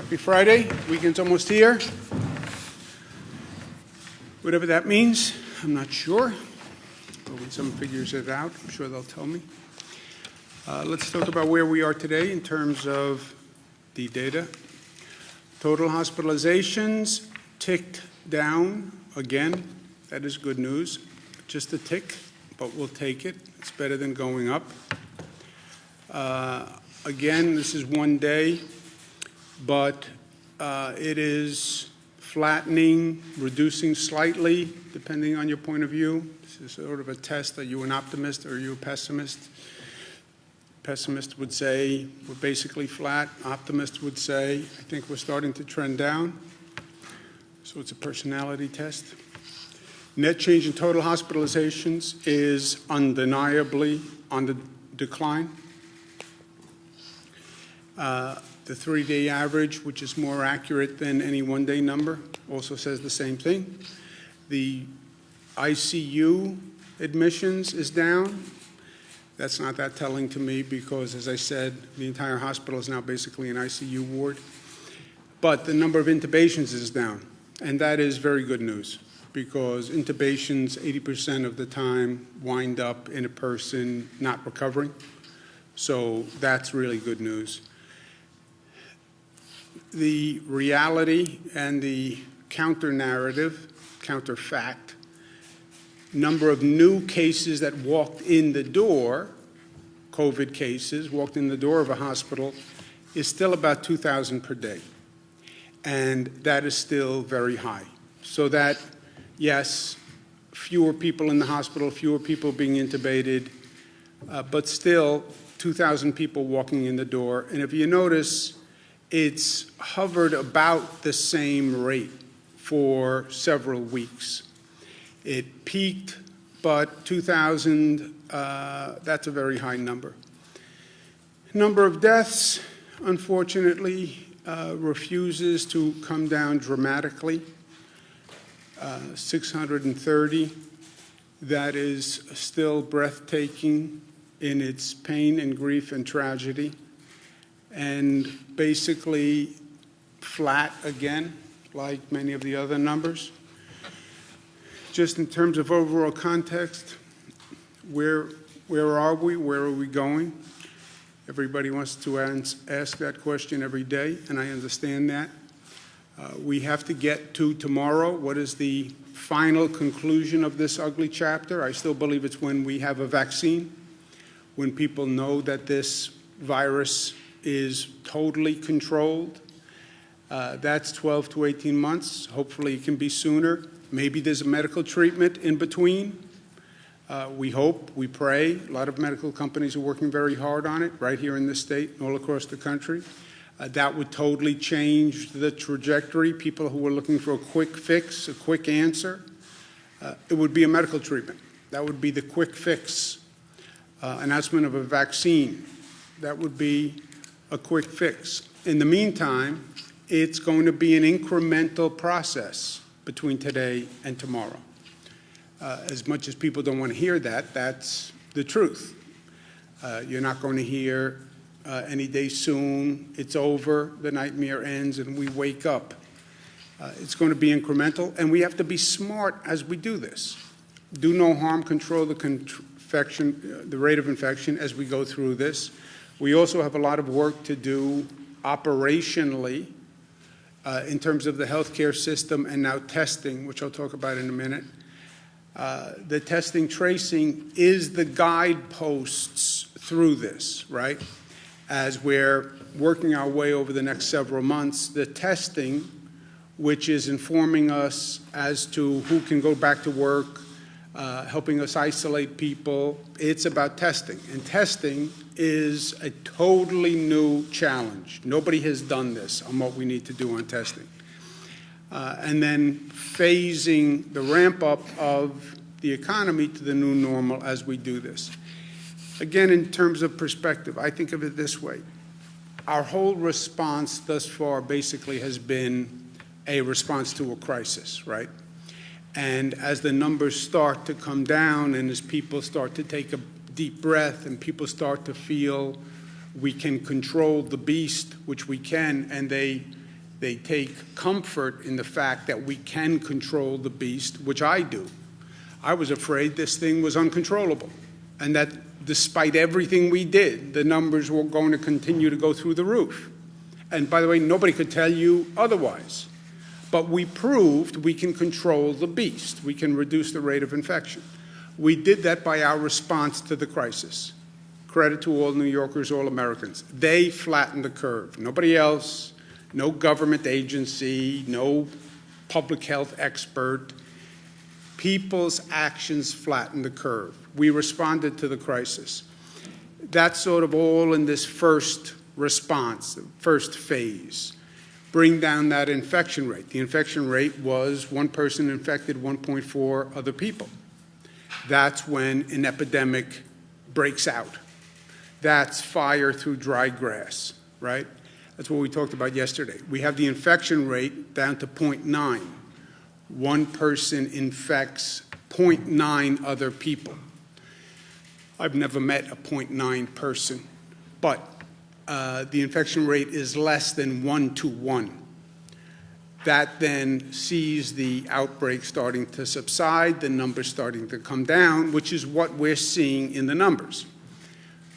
Happy Friday. Weekend's almost here. Whatever that means, I'm not sure. But when someone figures it out, I'm sure they'll tell me. Let's talk about where we are today in terms of the data. Total hospitalizations ticked down again. That is good news. Just a tick, but we'll take it. It's better than going up. Again, this is one day, but it is flattening, reducing slightly, depending on your point of view. This is sort of a test. Are you an optimist or are you a pessimist? Pessimist would say we're basically flat. Optimist would say, I think we're starting to trend down. So it's a personality test. Net change in total hospitalizations is undeniably on the decline. The 3-day average, which is more accurate than any one-day number, also says the same thing. The ICU admissions is down. That's not that telling to me because, as I said, the entire hospital is now basically an ICU ward. But the number of intubations is down, and that is very good news because intubations 80% of the time wind up in a person not recovering. So that's really good news. The reality and the counter-narrative, counter-fact, number of new cases that walked in the door, COVID cases, walked in the door of a hospital, is still about 2,000 per day. And that is still very high. So that, yes, fewer people in the hospital, fewer people being intubated, but still 2,000 people walking in the door. And if you notice, it's hovered about the same rate for several weeks. It peaked, but 2,000, that's a very high number. Number of deaths, unfortunately, refuses to come down dramatically. 630. That is still breathtaking in its pain and grief and tragedy. And basically flat again, like many of the other numbers. Just in terms of overall context, where are we? Where are we going? Everybody wants to ask that question every day, and I understand that. We have to get to tomorrow. What is the final conclusion of this ugly chapter? I still believe it's when we have a vaccine, when people know that this virus is totally controlled. That's 12 to 18 months. Hopefully it can be sooner. Maybe there's a medical treatment in between. We hope, we pray. A lot of medical companies are working very hard on it, right here in this state and all across the country. That would totally change the trajectory. People who are looking for a quick fix, a quick answer, it would be a medical treatment. That would be the quick fix. Announcement of a vaccine. That would be a quick fix. In the meantime, it's going to be an incremental process between today and tomorrow. As much as people don't want to hear that, that's the truth. You're not going to hear any day soon, it's over, the nightmare ends, and we wake up. It's going to be incremental, and we have to be smart as we do this. Do no harm, control the rate of infection as we go through this. We also have a lot of work to do operationally in terms of the healthcare system and now testing, which I'll talk about in a minute. The testing tracing is the guideposts through this, right? As we're working our way over the next several months, the testing, which is informing us as to who can go back to work, helping us isolate people, it's about testing. And testing is a totally new challenge. Nobody has done this on what we need to do on testing. And then phasing the ramp up of the economy to the new normal as we do this. Again, in terms of perspective, I think of it this way. Our whole response thus far basically has been a response to a crisis, right? And as the numbers start to come down and as people start to take a deep breath and people start to feel we can control the beast, which we can, and they They take comfort in the fact that we can control the beast, which I do. I was afraid this thing was uncontrollable, and that despite everything we did, the numbers were going to continue to go through the roof. And by the way, nobody could tell you otherwise. But we proved we can control the beast. We can reduce the rate of infection. We did that by our response to the crisis. Credit to all New Yorkers, all Americans. They flattened the curve. Nobody else, no government agency, no public health expert. People's actions flattened the curve. We responded to the crisis. That's sort of all in this first response, the first phase. Bring down that infection rate. The infection rate was one person infected 1.4 other people. That's when an epidemic breaks out. That's fire through dry grass, right? That's what we talked about yesterday. We have the infection rate down to 0.9. One person infects 0.9 other people. I've never met a 0.9 person, but the infection rate is less than 1 to 1. That then sees the outbreak starting to subside, the numbers starting to come down, which is what we're seeing in the numbers.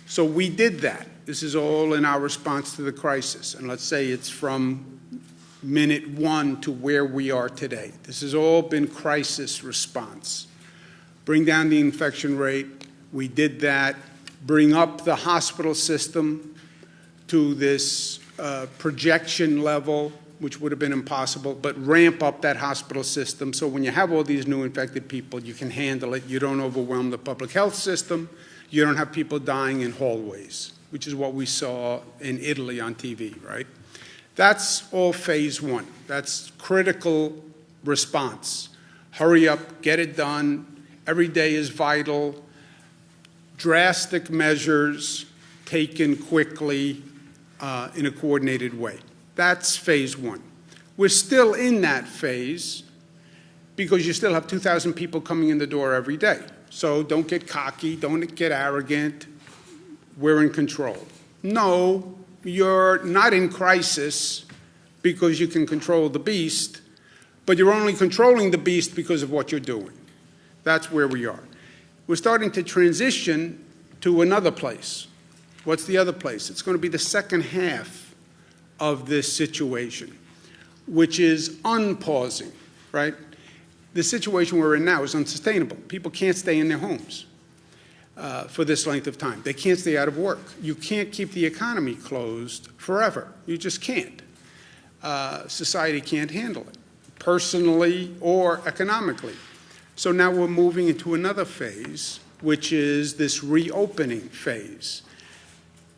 So we did that. This is all in our response to the crisis. And let's say it's from minute 1 to where we are today. This has all been crisis response. Bring down the infection rate. We did that. Bring up the hospital system to this projection level, which would have been impossible, but ramp up that hospital system so when you have all these new infected people, you can handle it. You don't overwhelm the public health system. You don't have people dying in hallways, which is what we saw in Italy on TV, right? That's all phase 1. That's critical response. Hurry up, get it done. Every day is vital. Drastic measures taken quickly in a coordinated way. That's phase 1. We're still in that phase because you still have 2,000 people coming in the door every day. So don't get cocky, don't get arrogant. We're in control. No, you're not in crisis because you can control the beast, but you're only controlling the beast because of what you're doing. That's where we are. We're starting to transition to another place. What's the other place? It's going to be the second half of this situation, which is unpausing, right? The situation we're in now is unsustainable. People can't stay in their homes for this length of time. They can't stay out of work. You can't keep the economy closed forever. You just can't. Society can't handle it, personally or economically. So now we're moving into another phase, which is this reopening phase.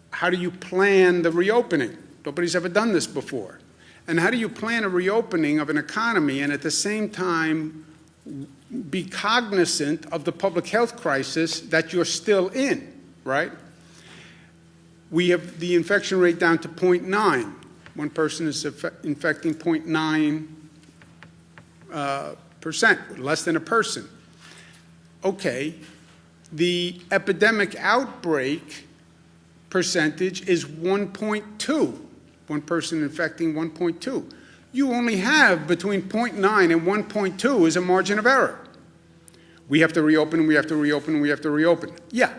How do you plan the reopening? Nobody's ever done this before. And how do you plan a reopening of an economy and at the same time be cognizant of the public health crisis that you're still in, right? We have the infection rate down to 0.9. One person is infecting 0.9%, less than a person. Okay, the epidemic outbreak percentage is 1.2. One person infecting 1.2. You only have between 0.9 and 1.2 is a margin of error. We have to reopen, we have to reopen, we have to reopen. Yeah,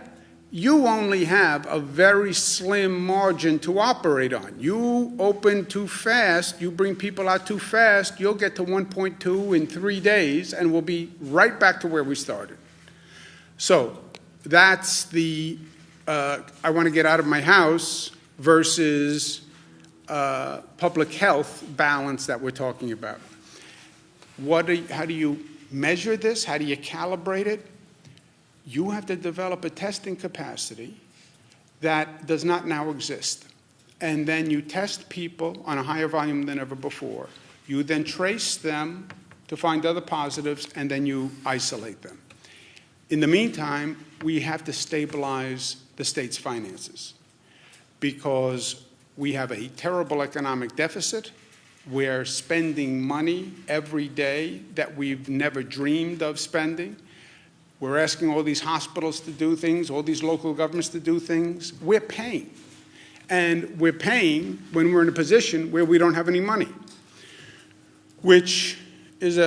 you only have a very slim margin to operate on. You open too fast, you bring people out too fast, you'll get to 1.2 in 3 days and we'll be right back to where we started. So that's the I want to get out of my house versus public health balance that we're talking about. How do you measure this? How do you calibrate it? You have to develop a testing capacity that does not now exist. And then you test people on a higher volume than ever before. You then trace them to find other positives, and then you isolate them. In the meantime, we have to stabilize the state's finances because we have a terrible economic deficit. We're spending money every day that we've never dreamed of spending. We're asking all these hospitals to do things, all these local governments to do things. We're paying. And we're paying when we're in a position where we don't have any money, which is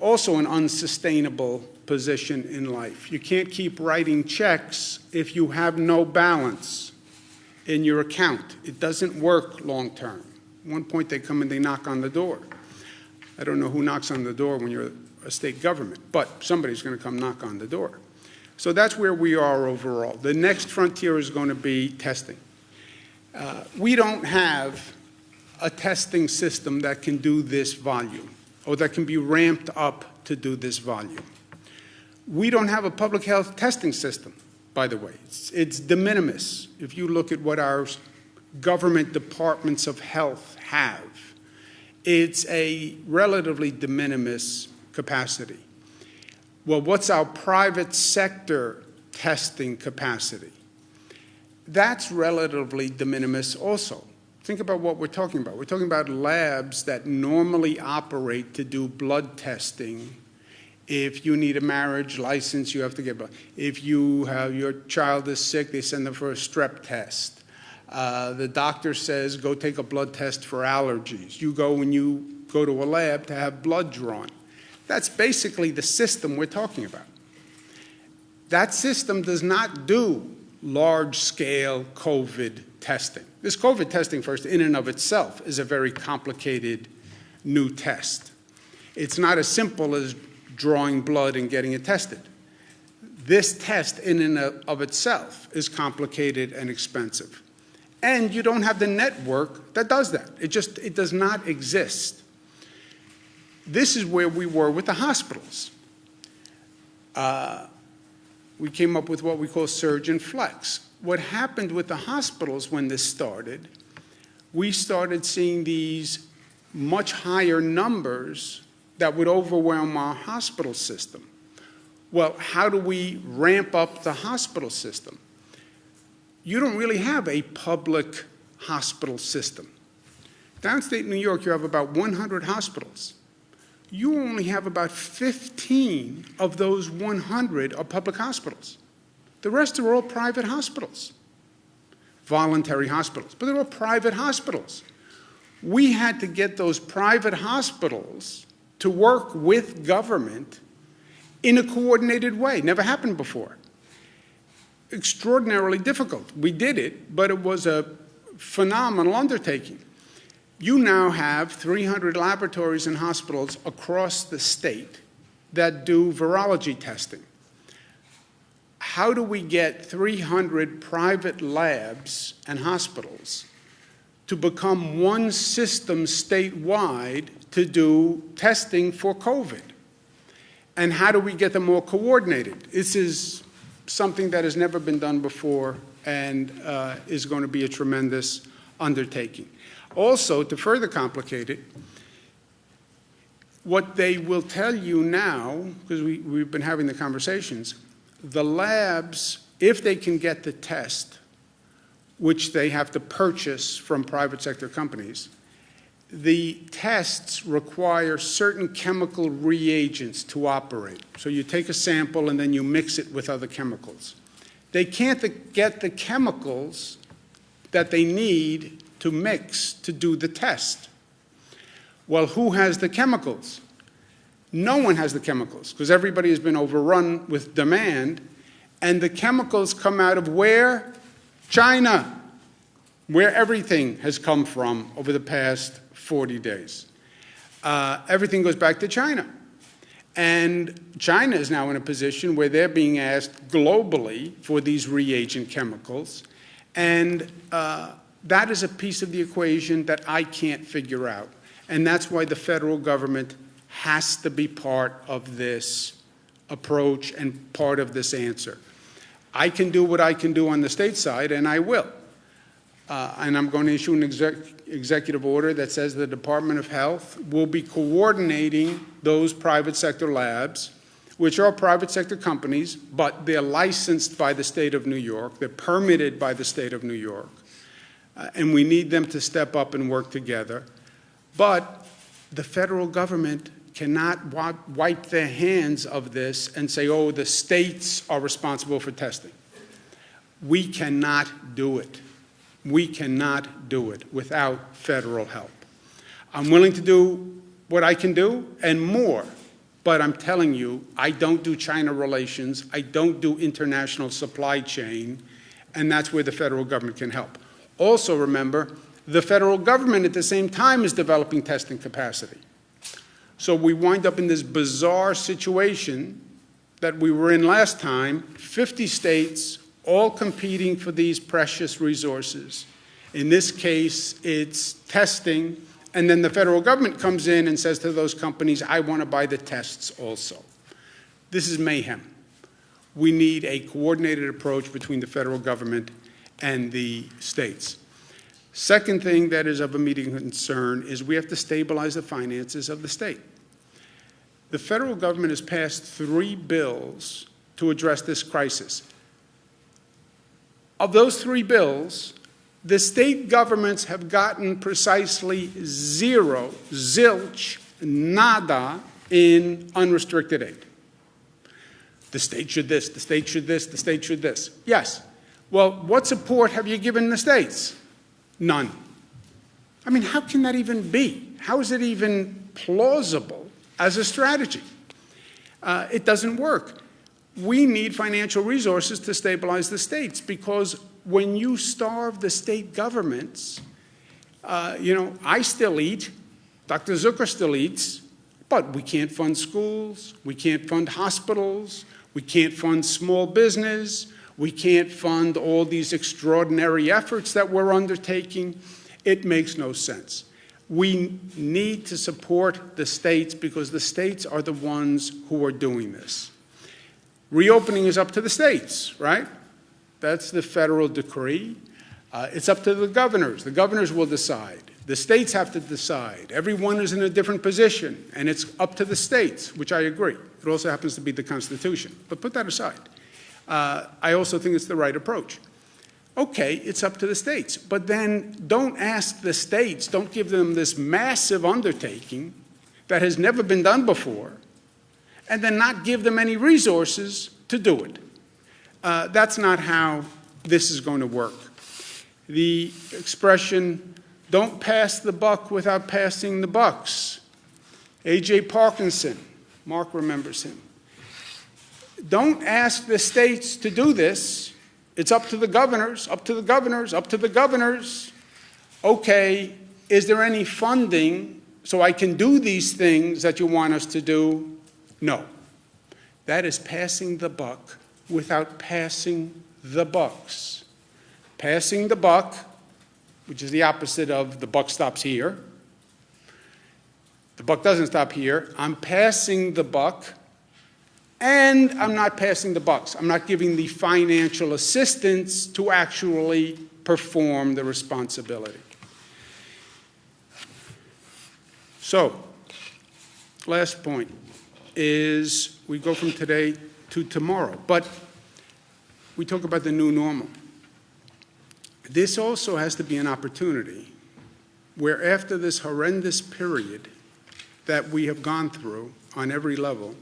also an unsustainable position in life. You can't keep writing checks if you have no balance in your account. It doesn't work long term. At one point they come and they knock on the door. I don't know who knocks on the door when you're a state government, but somebody's going to come knock on the door. So that's where we are overall. The next frontier is going to be testing. We don't have a testing system that can do this volume or that can be ramped up to do this volume. We don't have a public health testing system, by the way. It's de minimis. If you look at what our government departments of health have, it's a relatively de minimis capacity. Well, what's our private sector testing capacity? That's relatively de minimis also. Think about what we're talking about. We're talking about labs that normally operate to do blood testing. If you need a marriage license, you have to get blood. If your child is sick, they send them for a strep test. The doctor says, go take a blood test for allergies. You go to a lab to have blood drawn. That's basically the system we're talking about. That system does not do large-scale COVID testing. This COVID testing, first, in and of itself, is a very complicated new test. It's not as simple as drawing blood and getting it tested. This test, in and of itself, is complicated and expensive. And you don't have the network that does that. It does not exist. This is where we were with the hospitals. We came up with what we call surge and flex. What happened with the hospitals when this started, we started seeing these much higher numbers that would overwhelm our hospital system. Well, how do we ramp up the hospital system? You don't really have a public hospital system. Downstate New York, you have about 100 hospitals. You only have about 15 of those 100 are public hospitals. The rest are all private hospitals, voluntary hospitals, but they're all private hospitals. We had to get those private hospitals to work with government in a coordinated way. Never happened before. Extraordinarily difficult. We did it, but it was a phenomenal undertaking. You now have 300 laboratories and hospitals across the state that do virology testing. How do we get 300 private labs and hospitals to become one system statewide to do testing for COVID? And how do we get them all coordinated? This is something that has never been done before and is going to be a tremendous undertaking. Also, to further complicate it, what they will tell you now, because we've been having the conversations, the labs, if they can get the test, which they have to purchase from private sector companies, the tests require certain chemical reagents to operate. So you take a sample and then you mix it with other chemicals. They can't get the chemicals that they need to mix to do the test. Well, who has the chemicals? No one has the chemicals because everybody has been overrun with demand, and the chemicals come out of where? China, where everything has come from over the past 40 days. Everything goes back to China. And China is now in a position where they're being asked globally for these reagent chemicals, and that is a piece of the equation that I can't figure out. And that's why the federal government has to be part of this approach and part of this answer. I can do what I can do on the state side, and I will. And I'm going to issue an executive order that says the Department of Health will be coordinating those private sector labs, which are private sector companies, but they're licensed by the state of New York. They're permitted by the state of New York. And we need them to step up and work together. But the federal government cannot wipe their hands of this and say, oh, the states are responsible for testing. We cannot do it. We cannot do it without federal help. I'm willing to do what I can do and more, but I'm telling you, I don't do China relations, I don't do international supply chain, and that's where the federal government can help. Also remember, the federal government at the same time is developing testing capacity. So we wind up in this bizarre situation that we were in last time, 50 states all competing for these precious resources. In this case, it's testing, and then the federal government comes in and says to those companies, I want to buy the tests also. This is mayhem. We need a coordinated approach between the federal government and the states. Second thing that is of immediate concern is we have to stabilize the finances of the state. The federal government has passed 3 bills to address this crisis. Of those 3 bills, the state governments have gotten precisely 0, zilch, nada in unrestricted aid. The state should this, the state should this, the state should this. Yes. Well, what support have you given the states? None. I mean, how can that even be? How is it even plausible as a strategy? It doesn't work. We need financial resources to stabilize the states, because when you starve the state governments, I still eat, Dr. Zucker still eats, but we can't fund schools, we can't fund hospitals, we can't fund small business, we can't fund all these extraordinary efforts that we're undertaking. It makes no sense. We need to support the states because the states are the ones who are doing this. Reopening is up to the states, right? That's the federal decree. It's up to the governors. The governors will decide. The states have to decide. Everyone is in a different position, and it's up to the states, which I agree. It also happens to be the Constitution. But put that aside. I also think it's the right approach. Okay, it's up to the states. But then don't ask the states, don't give them this massive undertaking that has never been done before, and then not give them any resources to do it. That's not how this is going to work. The expression, don't pass the buck without passing the bucks. A.J. Parkinson, Mark remembers him. Don't ask the states to do this. It's up to the governors, up to the governors, up to the governors. Okay, is there any funding so I can do these things that you want us to do? No. That is passing the buck without passing the bucks. Passing the buck, which is the opposite of the buck stops here. The buck doesn't stop here. I'm passing the buck, and I'm not passing the bucks. I'm not giving the financial assistance to actually perform the responsibility. So, last point is we go from today to tomorrow. But we talk about the new normal. This also has to be an opportunity where after this horrendous period that we have gone through on every level,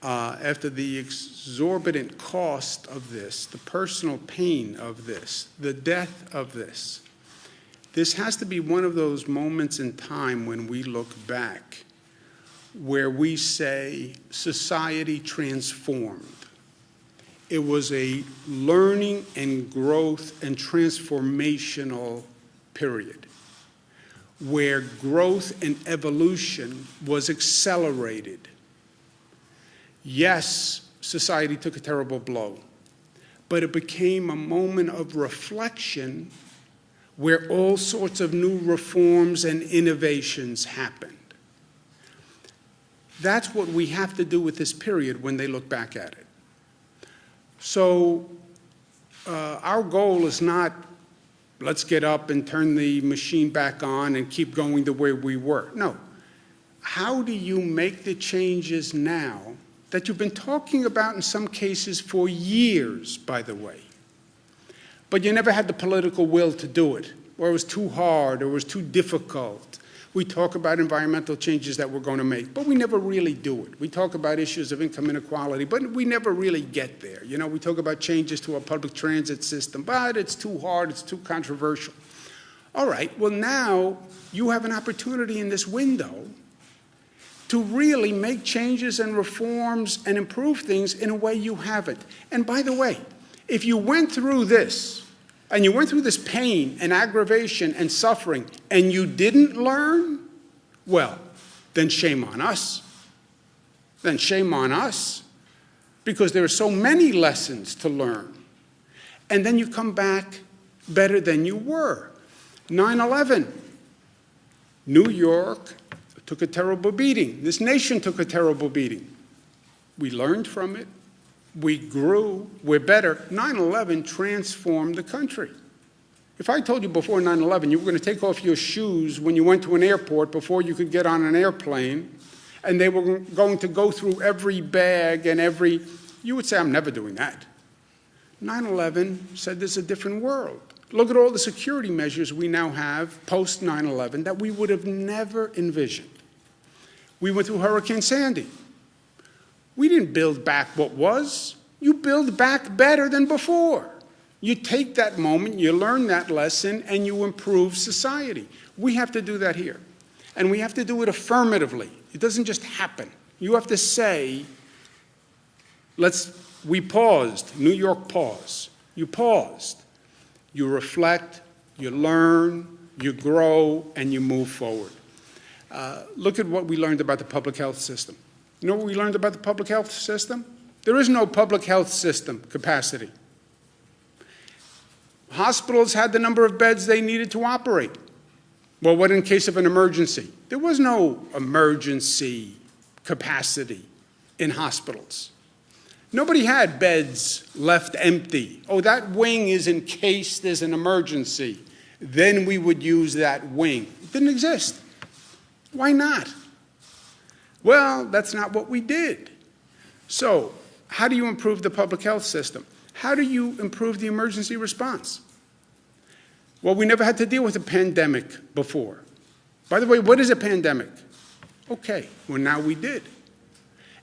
after the exorbitant cost of this, the personal pain of this, the death of this, this has to be one of those moments in time when we look back where we say society transformed. It was a learning and growth and transformational period where growth and evolution was accelerated. Yes, society took a terrible blow, but it became a moment of reflection where all sorts of new reforms and innovations happened. That's what we have to do with this period when they look back at it. So our goal is not, let's get up and turn the machine back on and keep going the way we were. No. How do you make the changes now that you've been talking about in some cases for years, by the way, but you never had the political will to do it, or it was too hard, or it was too difficult, We talk about environmental changes that we're going to make, but we never really do it. We talk about issues of income inequality, but we never really get there. You know, we talk about changes to our public transit system, but it's too hard, it's too controversial. All right, well now you have an opportunity in this window to really make changes and reforms and improve things in a way you haven't. And by the way, if you went through this, and you went through this pain and aggravation and suffering, and you didn't learn, well, then shame on us. Then shame on us, because there are so many lessons to learn. And then you come back better than you were. 9/11, New York took a terrible beating. This nation took a terrible beating. We learned from it. We grew. We're better. 9/11 transformed the country. If I told you before 9/11 you were going to take off your shoes when you went to an airport before you could get on an airplane, and they were going to go through every bag and you would say, I'm never doing that. 9/11 said there's a different world. Look at all the security measures we now have post 9/11 that we would have never envisioned. We went through Hurricane Sandy. We didn't build back what was. You build back better than before. You take that moment, you learn that lesson, and you improve society. We have to do that here. And we have to do it affirmatively. It doesn't just happen. You have to say, we paused, New York pause. You paused. You reflect, you learn, you grow, and you move forward. Look at what we learned about the public health system. You know what we learned about the public health system? There is no public health system capacity. Hospitals had the number of beds they needed to operate. Well, what in case of an emergency? There was no emergency capacity in hospitals. Nobody had beds left empty. Oh, that wing is in case there's an emergency. Then we would use that wing. It didn't exist. Why not? Well, that's not what we did. So, how do you improve the public health system? How do you improve the emergency response? Well, we never had to deal with a pandemic before. By the way, what is a pandemic? Okay, well, now we did.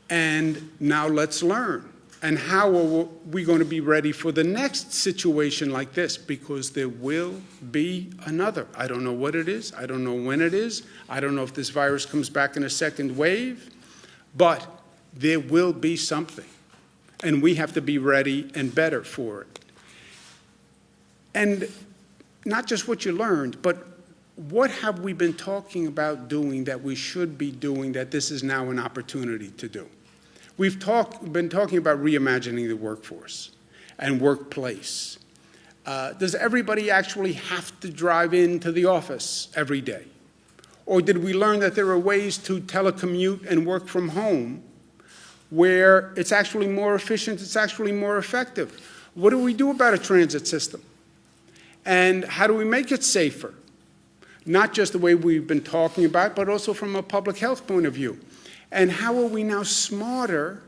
And now let's learn. And how are we going to be ready for the next situation like this? Because there will be another. I don't know what it is. I don't know when it is. I don't know if this virus comes back in a second wave. But there will be something. And we have to be ready and better for it. And not just what you learned, but what have we been talking about doing that we should be doing that this is now an opportunity to do? We've been talking about reimagining the workforce and workplace. Does everybody actually have to drive into the office every day? Or did we learn that there are ways to telecommute and work from home where it's actually more efficient, it's actually more effective? What do we do about a transit system? And how do we make it safer? Not just the way we've been talking about, but also from a public health point of view. And how are we now smarter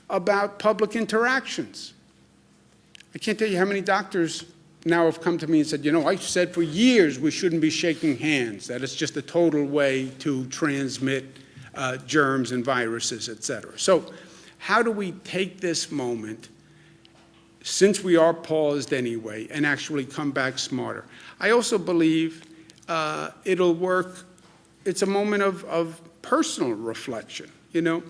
about public interactions? I can't tell you how many doctors now have come to me and said, you know, I said for years we shouldn't be shaking hands, that it's just a total way to transmit germs and viruses, et cetera. So how do we take this moment, since we are paused anyway, and actually come back smarter? I also believe it'll work. It's a moment of personal reflection, you know.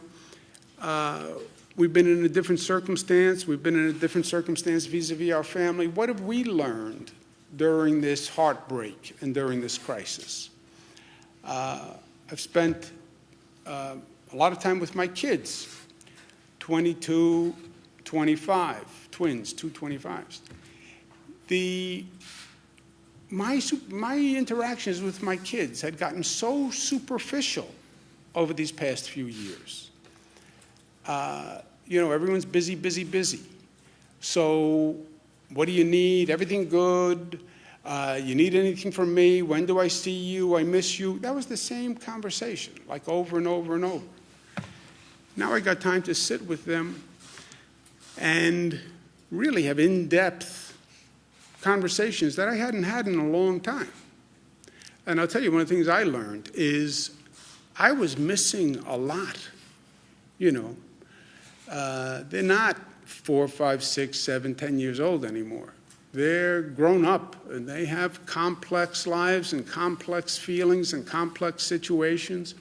We've been in a different circumstance. We've been in a different circumstance vis-a-vis our family. What have we learned during this heartbreak and during this crisis? I've spent a lot of time with my kids, 22, 25, twins, two 25s. My interactions with my kids had gotten so superficial over these past few years. You know, everyone's busy, busy, busy. So what do you need? Everything good? You need anything from me? When do I see you? I miss you. That was the same conversation, like over and over and over. Now I got time to sit with them and really have in-depth conversations that I hadn't had in a long time. And I'll tell you, one of the things I learned is I was missing a lot. You know, they're not 4, 5, 6, 7, 10 years old anymore. They're grown up, and they have complex lives and complex feelings and complex situations.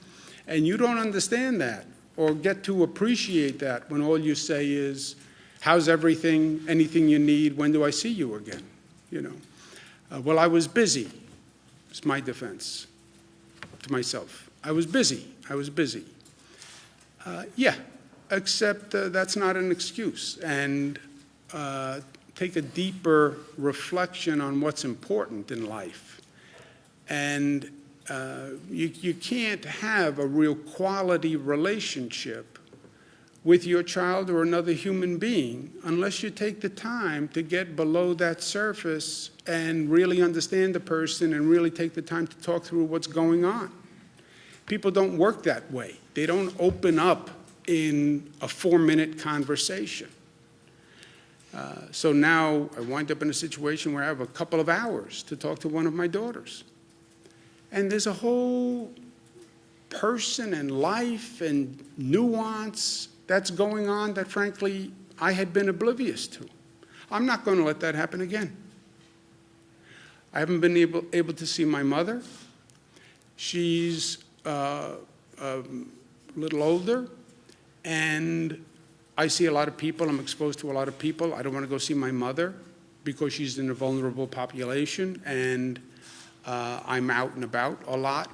And you don't understand that or get to appreciate that when all you say is, how's everything, anything you need, when do I see you again? You know, well, I was busy. It's my defense to myself. I was busy. Yeah, except that's not an excuse. And take a deeper reflection on what's important in life. And you can't have a real quality relationship with your child or another human being unless you take the time to get below that surface and really understand the person and really take the time to talk through what's going on. People don't work that way. They don't open up in a 4-minute conversation. So now I wind up in a situation where I have a couple of hours to talk to one of my daughters. And there's a whole person and life and nuance that's going on that, frankly, I had been oblivious to. I'm not going to let that happen again. I haven't been able to see my mother. She's a little older, and I see a lot of people. I'm exposed to a lot of people. I don't want to go see my mother because she's in a vulnerable population, and I'm out and about a lot.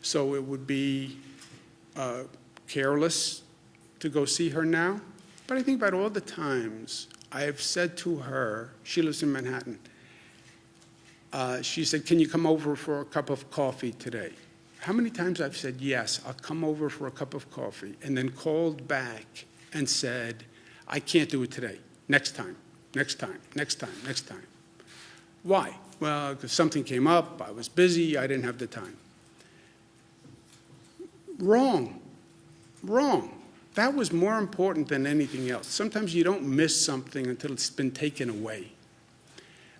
So it would be careless to go see her now. But I think about all the times I have said to her, she lives in Manhattan, she said, can you come over for a cup of coffee today? How many times I've said, yes, I'll come over for a cup of coffee, and then called back and said, I can't do it today. Next time. Why? Well, because something came up, I was busy, I didn't have the time. Wrong. That was more important than anything else. Sometimes you don't miss something until it's been taken away.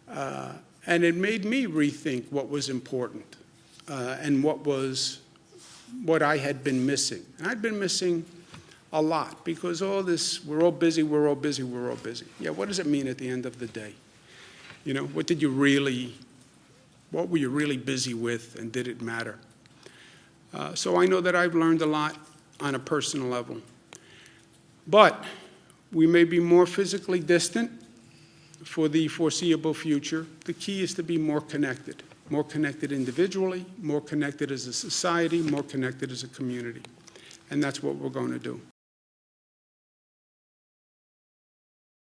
And it made me rethink what was important and what I had been missing. And I'd been missing a lot because all this, we're all busy. Yeah, what does it mean at the end of the day? You know, what were you really busy with, and did it matter? So I know that I've learned a lot on a personal level. But we may be more physically distant for the foreseeable future. The key is to be more connected individually, more connected as a society, more connected as a community. And that's what we're going to do.